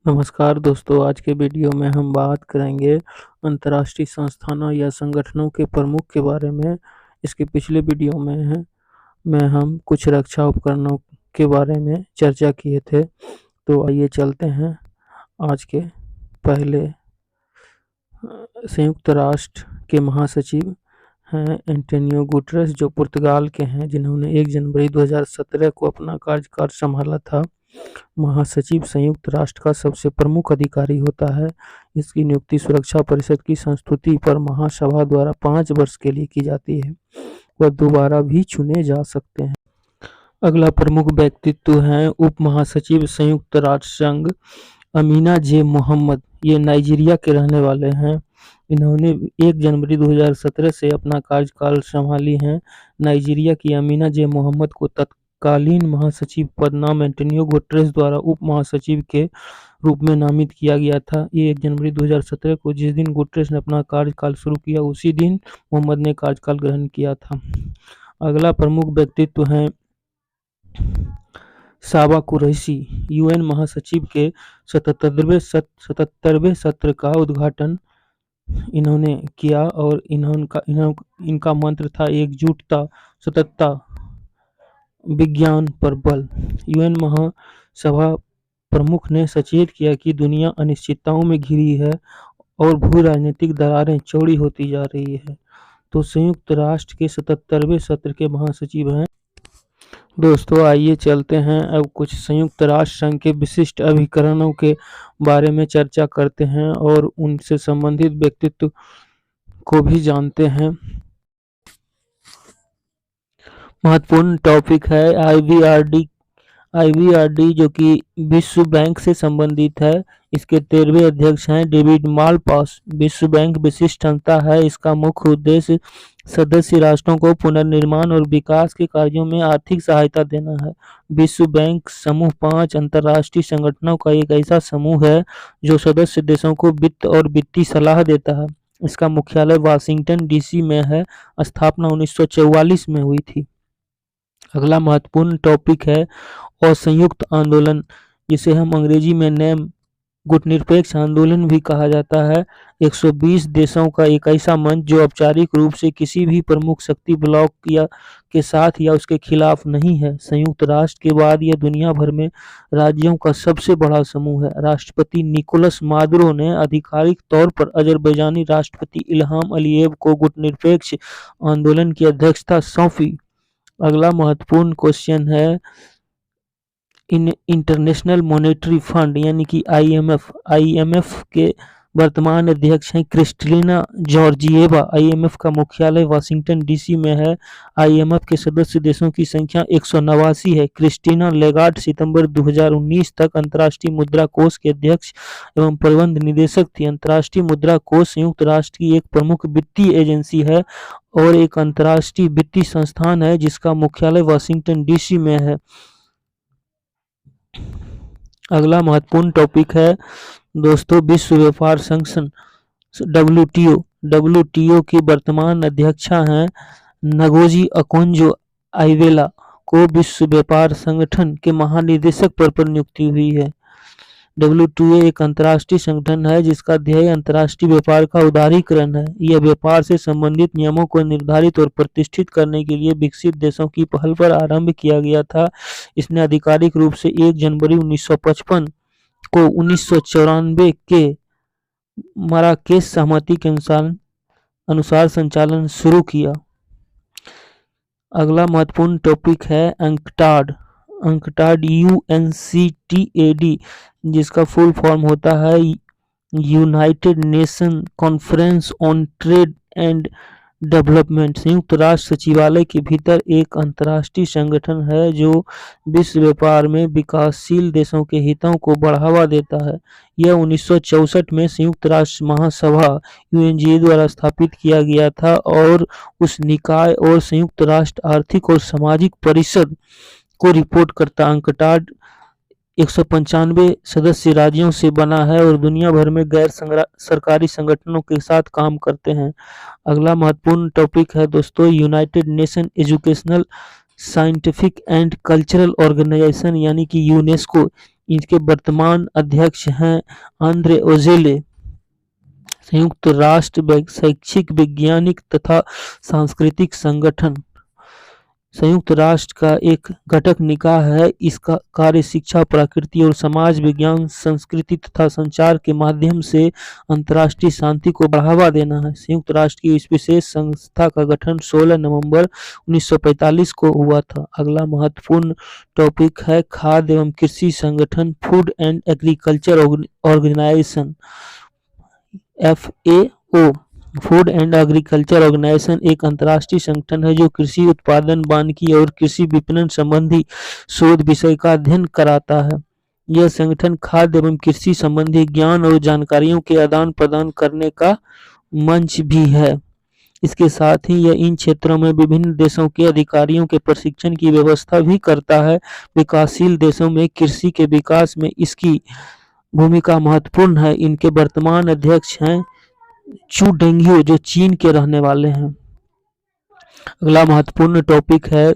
नमस्कार दोस्तों, आज के वीडियो में हम बात करेंगे अंतर्राष्ट्रीय संस्थानों या संगठनों के प्रमुख के बारे में। इसके पिछले वीडियो में हम कुछ रक्षा उपकरणों के बारे में चर्चा किए थे। तो आइए चलते हैं आज के पहले। संयुक्त राष्ट्र के महासचिव हैं एंटोनियो गुटेरेस, जो पुर्तगाल के हैं, जिन्होंने 1 जनवरी 2017 को अपना कार्यकाल संभाला था। महासचिव संयुक्त राष्ट्र का सबसे प्रमुख अधिकारी होता है। इसकी नियुक्ति सुरक्षा परिषद की संस्तुति पर महासभा द्वारा 5 वर्ष के लिए की जाती है। वह दोबारा भी चुने जा सकते हैं। अगला प्रमुख व्यक्तित्व है उप महासचिव संयुक्त राष्ट्र संघ, अमीना जे मोहम्मद। ये नाइजीरिया के रहने वाले हैं। इन्होंने 1 जनवरी 2017 से अपना कार्यकाल संभाली है। नाइजीरिया की अमीना जे मोहम्मद को तत्कालीन महासचिव पद नाम एंटोनियो गुटेरेस द्वारा उप महासचिव के रूप में नामित किया गया था। ये 1 जनवरी 2017 को, जिस दिन गुटेरेस ने अपना कार्यकाल शुरू किया, उसी दिन मोहम्मद ने कार्यकाल ग्रहण किया था। अगला प्रमुख व्यक्तित्व है साबा कुरैशी। यूएन महासचिव के 77वें सत्र का उद्घाटन इन्होंने किया और इनका मंत्र था एकजुटता, सततता, विज्ञान पर बल। यूएन महासभा प्रमुख ने सचेत किया कि दुनिया अनिश्चितताओं में घिरी है और भू राजनीतिक दरारें चौड़ी होती जा रही है। तो संयुक्त राष्ट्र के 77वें सत्र के महासचिव हैं। दोस्तों आइए चलते हैं अब कुछ संयुक्त राष्ट्र संघ के विशिष्ट अभिकरणों के बारे में चर्चा करते हैं और उनसे संबंधित व्यक्तित्व को भी जानते हैं। महत्वपूर्ण टॉपिक है आईवीआरडी, जो कि विश्व बैंक से संबंधित है। इसके 13वें अध्यक्ष हैं डेविड मालपास। विश्व बैंक विशिष्ट संस्था है। इसका मुख्य उद्देश्य सदस्य राष्ट्रों को पुनर्निर्माण और विकास के कार्यों में आर्थिक सहायता देना है। विश्व बैंक समूह 5 अंतर्राष्ट्रीय संगठनों का एक ऐसा समूह है जो सदस्य देशों को वित्त और वित्तीय सलाह देता है। इसका मुख्यालय वाशिंगटन डीसी में है। स्थापना 1944 में हुई थी। अगला महत्वपूर्ण टॉपिक है असंयुक्त आंदोलन, जिसे हम अंग्रेजी में नैम गुटनिरपेक्ष आंदोलन भी कहा जाता है। 120 देशों का एक ऐसा मंच जो औपचारिक रूप से किसी भी प्रमुख शक्ति ब्लॉक के साथ या उसके खिलाफ नहीं है। संयुक्त राष्ट्र के बाद यह दुनिया भर में राज्यों का सबसे बड़ा समूह है। राष्ट्रपति निकोलस मादुरो ने आधिकारिक तौर पर अजरबैजानी राष्ट्रपति इल्हाम अलीयेव को गुटनिरपेक्ष आंदोलन की अध्यक्षता सौंपी। अगला महत्वपूर्ण क्वेश्चन है इंटरनेशनल मॉनेटरी फंड यानी कि आईएमएफ के वर्तमान अध्यक्ष हैं क्रिस्टलिना जॉर्जिएवा। आईएमएफ का मुख्यालय वाशिंगटन डीसी में है। आईएमएफ के सदस्य देशों की संख्या 189 है। क्रिस्टीना लेगार्ड सितंबर 2019 तक अंतर्राष्ट्रीय मुद्रा कोष के अध्यक्ष एवं प्रबंध निदेशक थी। अंतर्राष्ट्रीय मुद्रा कोष संयुक्त राष्ट्र की एक प्रमुख वित्तीय एजेंसी है और एक अंतर्राष्ट्रीय वित्तीय संस्थान है जिसका मुख्यालय वाशिंगटन डीसी में है। अगला महत्वपूर्ण टॉपिक है दोस्तों विश्व व्यापार संगठन डब्ल्यूटीओ की वर्तमान अध्यक्षा हैं नगोजी ओकोंजो-इवेला को विश्व व्यापार संगठन के महानिदेशक पद पर नियुक्ति हुई है। डब्ल्यूटीओ एक अंतर्राष्ट्रीय संगठन है जिसका ध्येय अंतर्राष्ट्रीय व्यापार का उदारीकरण है। यह व्यापार से संबंधित नियमों को निर्धारित और प्रतिष्ठित करने के लिए विकसित देशों की पहल पर आरंभ किया गया था। इसने आधिकारिक रूप से 1 जनवरी 1955 को 1994 के मराकेश सहमति के अनुसार संचालन शुरू किया। अगला महत्वपूर्ण टॉपिक है अंकटाड UNCTAD, जिसका फुल फॉर्म होता है United nation conference on trade and development. संयुक्त राष्ट्र सचिवालय के भीतर एक अंतर्राष्ट्रीय संगठन है जो विश्व व्यापार में विकासशील देशों के हितों को बढ़ावा देता है। यह 1964 में संयुक्त राष्ट्र महासभा UNGA द्वारा स्थापित किया गया था और उस निकाय और संयुक्त राष्ट्र आर्थिक और सामाजिक परिषद को रिपोर्ट करता। अंकटाड 195 सदस्य राज्यों से बना है और दुनिया भर में गैर सरकारी संगठनों के साथ काम करते हैं। अगला महत्वपूर्ण टॉपिक है दोस्तों United Nation educational scientific and cultural organization यानी कि यूनेस्को। इनके वर्तमान अध्यक्ष हैं आंद्रे ओजेले। संयुक्त राष्ट्र शैक्षिक, वैज्ञानिक तथा सांस्कृतिक संगठन संयुक्त राष्ट्र का एक घटक निकाय है। इसका कार्य शिक्षा, प्रकृति और समाज विज्ञान, संस्कृति तथा संचार के माध्यम से अंतर्राष्ट्रीय शांति को बढ़ावा देना है। संयुक्त राष्ट्र की इस विशेष संस्था का गठन 16 नवंबर 1945 को हुआ था। अगला महत्वपूर्ण टॉपिक है खाद्य एवं कृषि संगठन, food and agriculture organization, FAO। Food and agriculture organization एक अंतर्राष्ट्रीय संगठन है जो कृषि उत्पादन, वानिकी और कृषि विपणन संबंधी शोध विषय का अध्ययन कराता है। यह संगठन खाद्य एवं कृषि संबंधी ज्ञान और जानकारियों के आदान प्रदान करने का मंच भी है। इसके साथ ही यह इन क्षेत्रों में विभिन्न देशों के अधिकारियों के प्रशिक्षण की व्यवस्था भी करता है। विकासशील देशों में कृषि के विकास में इसकी भूमिका महत्वपूर्ण है। इनके वर्तमान अध्यक्ष हैं चू डेंग्यू जो चीन के रहने वाले हैं। अगला महत्वपूर्ण टॉपिक है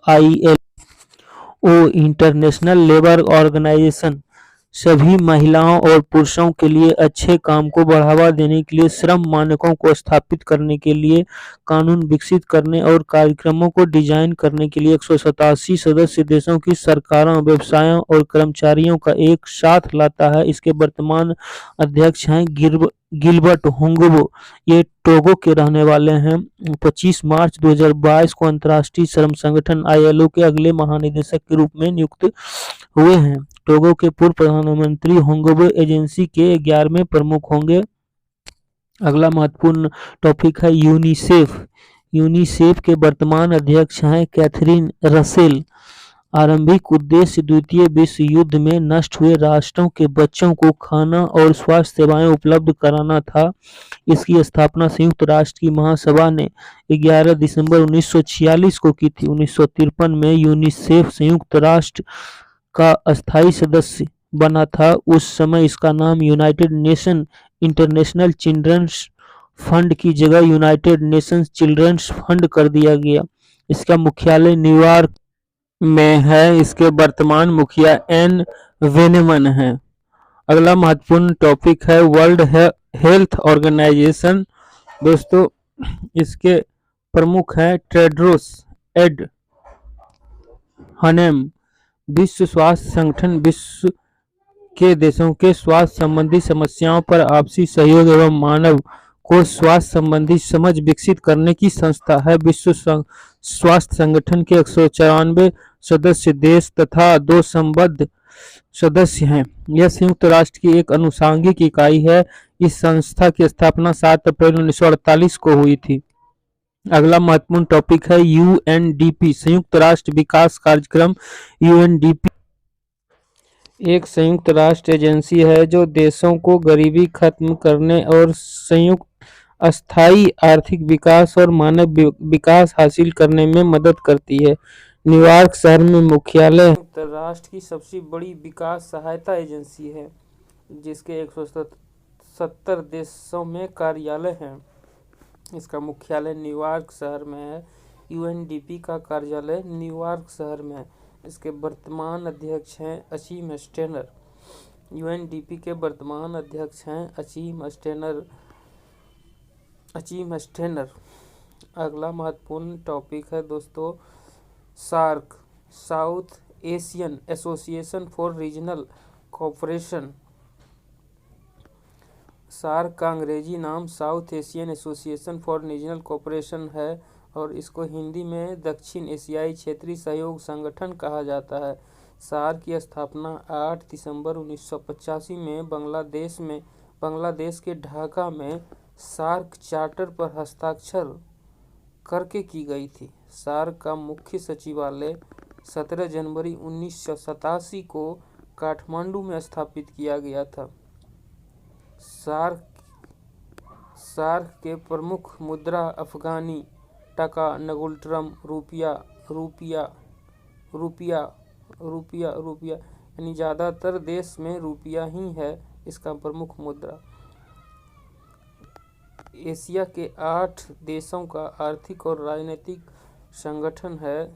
ILO, इंटरनेशनल लेबर ऑर्गेनाइजेशन। सभी महिलाओं और पुरुषों के लिए अच्छे काम को बढ़ावा देने के लिए, श्रम मानकों को स्थापित करने के लिए, कानून विकसित करने और कार्यक्रमों को डिजाइन करने के लिए 187 सदस्य देशों की सरकारों, व्यवसायों और कर्मचारियों का एक साथ लाता है। इसके वर्तमान अध्यक्ष हैं गिलबर्ट होंगबो। ये टोगो के रहने वाले हैं। 25 मार्च 2022 को अंतर्राष्ट्रीय श्रम संगठन ILO के अगले महानिदेशक के रूप में नियुक्त हुए हैं। टोगो के पूर्व प्रधानमंत्री होंगबो एजेंसी के 11वें प्रमुख होंगे। अगला महत्वपूर्ण टॉपिक है यूनिसेफ। यूनिसेफ के वर्तमान अध्यक्ष हैं कैथरीन रसेल। आरंभिक उद्देश्य द्वितीय विश्व युद्ध में नष्ट हुए राष्ट्रों के बच्चों को खाना और स्वास्थ्य सेवाएं उपलब्ध कराना था। इसकी स्थापना संयुक्त राष्ट्र की महासभा ने 11 दिसंबर 1946 को की थी। 1953 में यूनिसेफ संयुक्त राष्ट्र का अस्थायी सदस्य बना था। उस समय इसका नाम United Nation international children's fund की जगह यूनाइटेड नेशंस चिल्ड्रंस फंड कर दिया गया। इसका मुख्यालय न्यूयॉर्क में है। इसके वर्तमान मुखिया एन वेनेमन है। अगला महत्वपूर्ण टॉपिक है वर्ल्ड हेल्थ ऑर्गेनाइजेशन। दोस्तों इसके प्रमुख हैं टेड्रोस एडहानम। विश्व स्वास्थ्य संगठन विश्व के देशों के स्वास्थ्य संबंधी समस्याओं पर आपसी सहयोग एवं मानव को स्वास्थ्य संबंधी समझ विकसित करने की संस्था है। विश्व स्वास्थ्य संगठन के 194 सदस्य देश तथा 2 संबद्ध सदस्य हैं। यह संयुक्त राष्ट्र की एक अनुषांगिक इकाई है। इस संस्था की स्थापना 7 अप्रैल 1948 को हुई थी। अगला महत्वपूर्ण टॉपिक है UNDP, संयुक्त राष्ट्र विकास कार्यक्रम। UNDP एक संयुक्त राष्ट्र एजेंसी है जो देशों को गरीबी खत्म करने और संयुक्त अस्थायी आर्थिक विकास और मानव विकास हासिल करने में मदद करती है। न्यूयॉर्क शहर में मुख्यालय। संयुक्त राष्ट्र की सबसे बड़ी विकास सहायता एजेंसी है जिसके 170 देशों में कार्यालय हैं। इसका मुख्यालय न्यूयॉर्क शहर में है। UNDP का कार्यालय न्यूयॉर्क शहर में है। इसके वर्तमान अध्यक्ष हैं असीम स्टेनर। UNDP के वर्तमान अध्यक्ष हैं असीम स्टेनर। अगला महत्वपूर्ण टॉपिक है दोस्तों SAARC, South Asian association for regional cooperation. SAARC का अंग्रेजी नाम South Asian association for regional cooperation है और इसको हिंदी में दक्षिण एशियाई क्षेत्रीय सहयोग संगठन कहा जाता है। सार्क की स्थापना 8 दिसंबर 1985 में बांग्लादेश के ढाका में सार्क चार्टर पर हस्ताक्षर करके की गई थी। सार्क का मुख्य सचिवालय 17 जनवरी 1987 को काठमांडू में स्थापित किया गया था। सार्क के प्रमुख मुद्रा अफगानी टका, नगुल्ट्रम, रुपया यानी ज़्यादातर देश में रुपया ही है इसका प्रमुख मुद्रा। एशिया के 8 देशों का आर्थिक और राजनीतिक संगठन है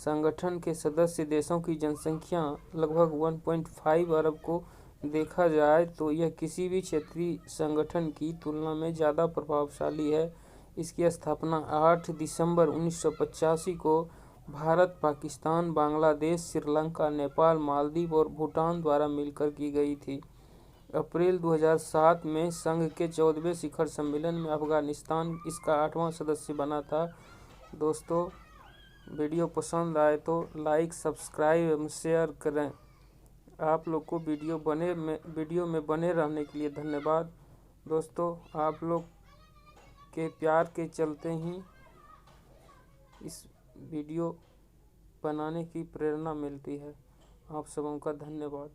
संगठन के सदस्य देशों की जनसंख्या लगभग 1.5 अरब को देखा जाए तो यह किसी भी क्षेत्रीय संगठन की तुलना में ज़्यादा प्रभावशाली है। इसकी स्थापना 8 दिसंबर 1985 को भारत, पाकिस्तान, बांग्लादेश, श्रीलंका, नेपाल, मालदीव और भूटान द्वारा मिलकर की गई थी। अप्रैल 2007 में संघ के 14वें शिखर सम्मेलन में अफगानिस्तान इसका 8वां सदस्य बना था। दोस्तों, वीडियो पसंद आए तो लाइक, सब्सक्राइब एवं शेयर करें। आप लोग को वीडियो में बने रहने के लिए धन्यवाद। दोस्तों, आप लोग के प्यार के चलते ही इस वीडियो बनाने की प्रेरणा मिलती है। आप सबों का धन्यवाद।